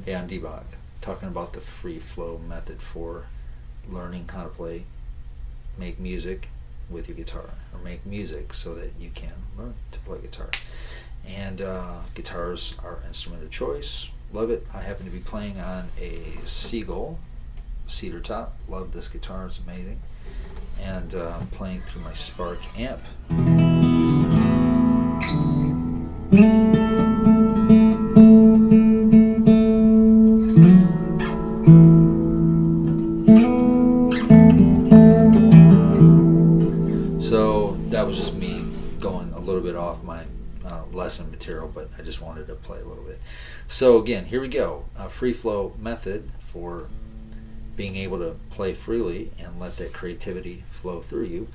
Hey, I'm Debog, talking about the free flow method for learning how to make music with your guitar, or make music so that you can learn to play guitar. And guitars are an instrument of choice. Love it. I happen to be playing on a Seagull cedar top. Love this guitar. It's amazing. And I'm playing through my Spark amp. So that was just me going a little bit off my lesson material, but I just wanted to play a little bit. So again, here we go. A free flow method for being able to play freely and let that creativity flow through you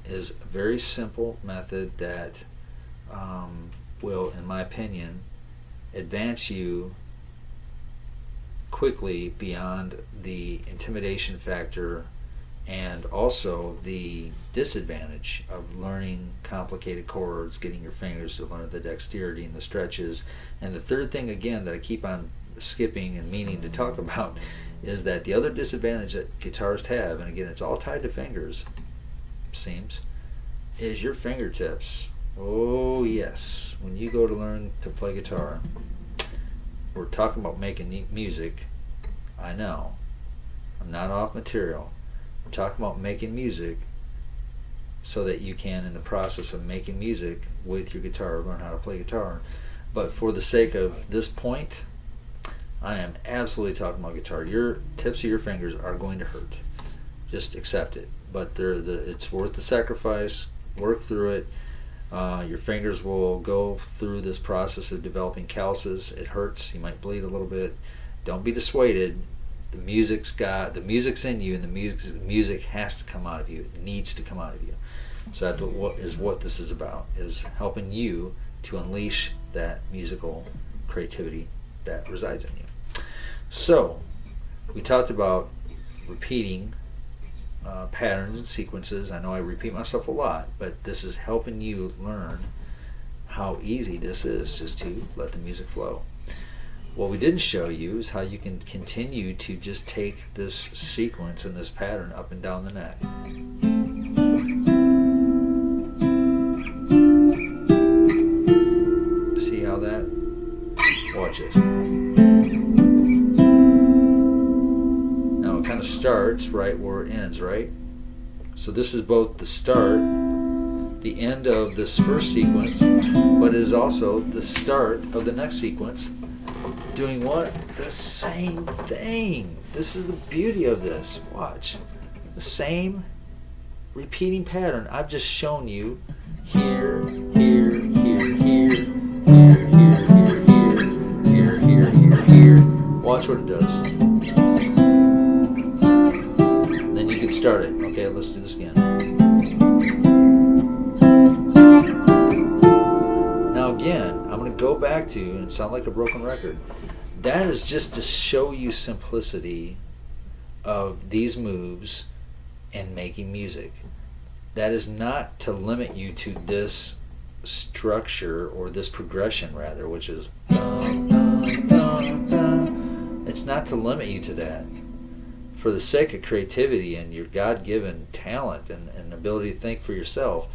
is a very simple method that will, in my opinion, advance you quickly beyond the intimidation factor and also the disadvantage of learning complicated chords, getting your fingers to learn the dexterity and the stretches. And the third thing, again, that I keep on skipping and meaning to talk about is that the other disadvantage that guitarists have, and again, it's all tied to fingers, seems, is your fingertips. Oh yes, when you go to learn to play guitar, we're talking about making music. I know, I'm not off material. We're talking about making music so that you can, in the process of making music with your guitar, learn how to play guitar. But for the sake of this point, I am absolutely talking about guitar. Your tips of your fingers are going to hurt. Just accept it. But it's worth the sacrifice. Work through it. Your fingers will go through this process of developing calluses. It hurts. You might bleed a little bit. Don't be dissuaded. The music's in you, and the music has to come out of you. It needs to come out of you. So that's what this is about, is helping you to unleash that musical creativity that resides in you. So we talked about repeating patterns and sequences. I know I repeat myself a lot, but this is helping you learn how easy this is just to let the music flow. What we didn't show you is how you can continue to just take this sequence and this pattern up and down the neck. See how that? Watch this. Now it kind of starts right where it ends, right? So this is both the start, the end of this first sequence, but it is also the start of the next sequence. Doing what? The same thing. This is the beauty of this. Watch. The same repeating pattern I've just shown you. Here, here, here, here, here, here, here, here, here, here, here. Watch what it does. Then you can start it. Okay, let's do this again. Now again, I'm going to go back to and sound like a broken record. That is just to show you simplicity of these moves and making music. That is not to limit you to this structure, or this progression rather, which is dun, dun, dun, dun. It's not to limit you to that. For the sake of creativity and your God-given talent and ability to think for yourself,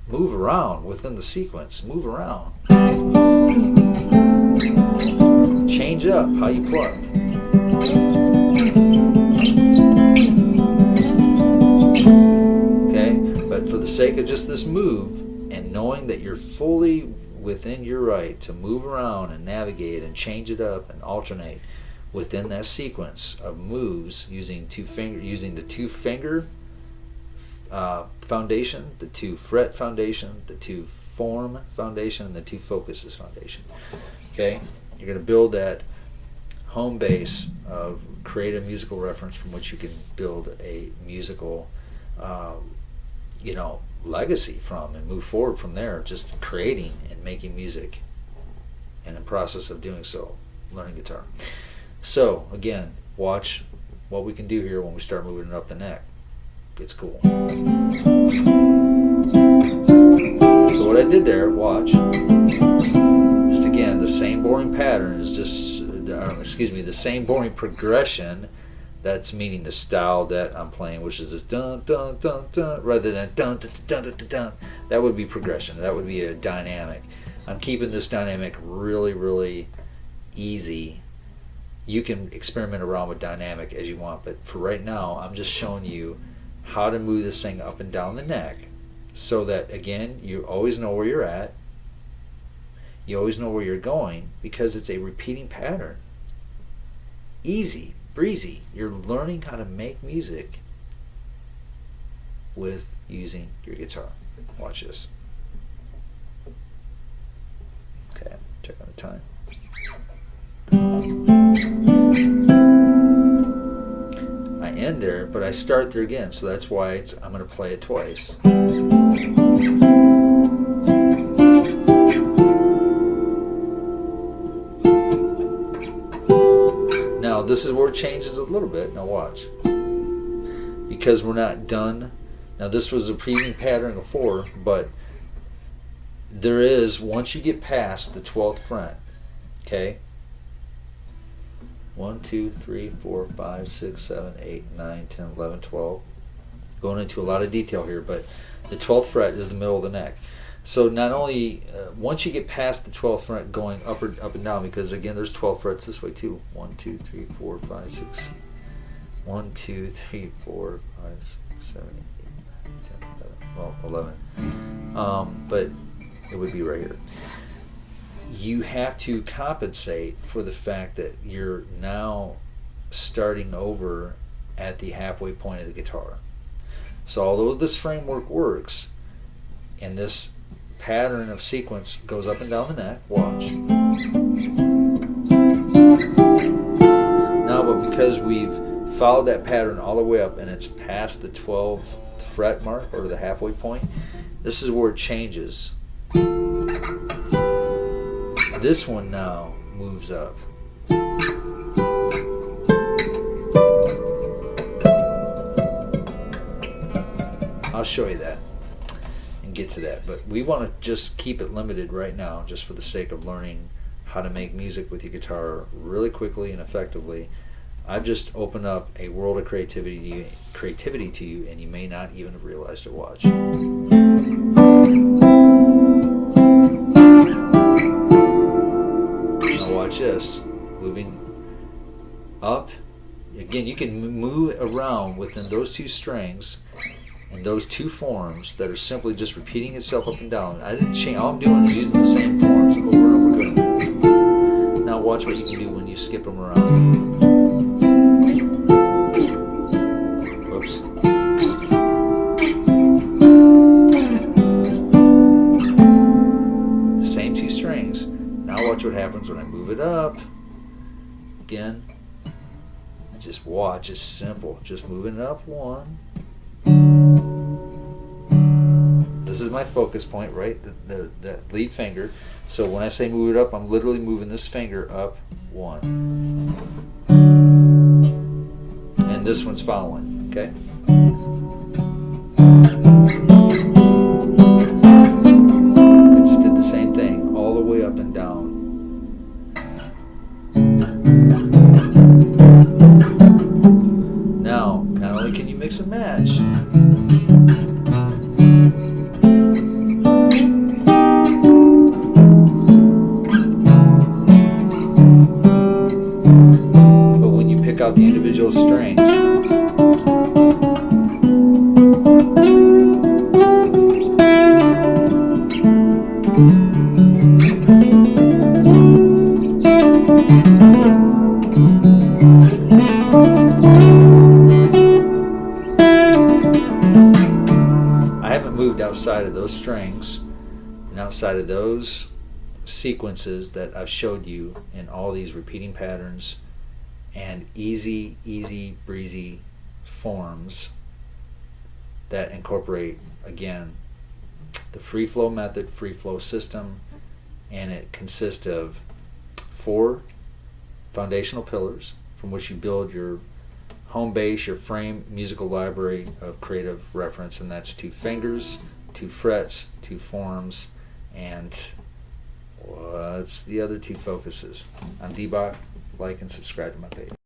move around within the sequence. Move around. Change up how you pluck. Okay? But for the sake of just this move, and knowing that you're fully within your right to move around and navigate and change it up and alternate within that sequence of moves using the two finger foundation, the two fret foundation, the two form foundation, and the two focuses foundation. Okay? You're going to build that home base of creative musical reference from which you can build a musical legacy from, and move forward from there, just creating and making music, and in the process of doing so, learning guitar. So again, watch what we can do here when we start moving it up the neck. It's cool. So what I did there, watch, just again, the same boring pattern is just the same boring progression. That's meaning the style that I'm playing, which is this dun dun dun dun, rather than dun dun dun dun dun dun. That would be progression. That would be a dynamic. I'm keeping this dynamic really, really easy. You can experiment around with dynamic as you want, but for right now, I'm just showing you how to move this thing up and down the neck, so that again, you always know where you're at. You always know where you're going because it's a repeating pattern. Easy. Breezy. You're learning how to make music with using your guitar. Watch this. Okay, check on the time. I end there, but I start there again, so that's why I'm going to play it twice. Now this is where it changes a little bit. Now watch. Because we're not done. Now this was a repeating pattern of 4, but there is, once you get past the 12th fret, okay? 1, 2, 3, 4, 5, 6, 7, 8, 9, 10, 11, 12. Going into a lot of detail here, but the 12th fret is the middle of the neck. So not only, once you get past the 12th fret going up and down, because again there's 12 frets this way too. 1, 2, 3, 4, 5, 6. 1, 2, 3, 4, 5, 6, 7, 8, 9, 10, 11. Well, 11. But it would be right here. You have to compensate for the fact that you're now starting over at the halfway point of the guitar. So although this framework works, and this pattern of sequence goes up and down the neck, watch. Now, but because we've followed that pattern all the way up and it's past the 12th fret mark, or the halfway point, this is where it changes. This one now moves up. I'll show you that and get to that, but we want to just keep it limited right now, just for the sake of learning how to make music with your guitar really quickly and effectively. I've just opened up a world of creativity to you, and you may not even have realized it. Watch. Now watch this. Moving up. Again, you can move around within those two strings and those two forms that are simply just repeating itself up and down. I didn't change. All I'm doing is using the same forms over and over again. Now watch what you can do when you skip them around. Whoops. Same two strings. Now watch what happens when I move it up. Again. Just watch. It's simple. Just moving it up 1. This is my focus point, right? The lead finger. So when I say move it up, I'm literally moving this finger up 1. And this one's following, okay? I just did the same thing all the way up and down. Now, not only can you mix and match, out the individual strings. I haven't moved outside of those strings and outside of those sequences that I've showed you in all these repeating patterns and easy breezy forms that incorporate, again, the free flow method, free flow system, and it consists of 4 foundational pillars from which you build your home base, your frame musical library of creative reference, and that's 2 fingers, 2 frets, 2 forms, and what's the other 2 focuses? On D-Bach, like and subscribe to my page.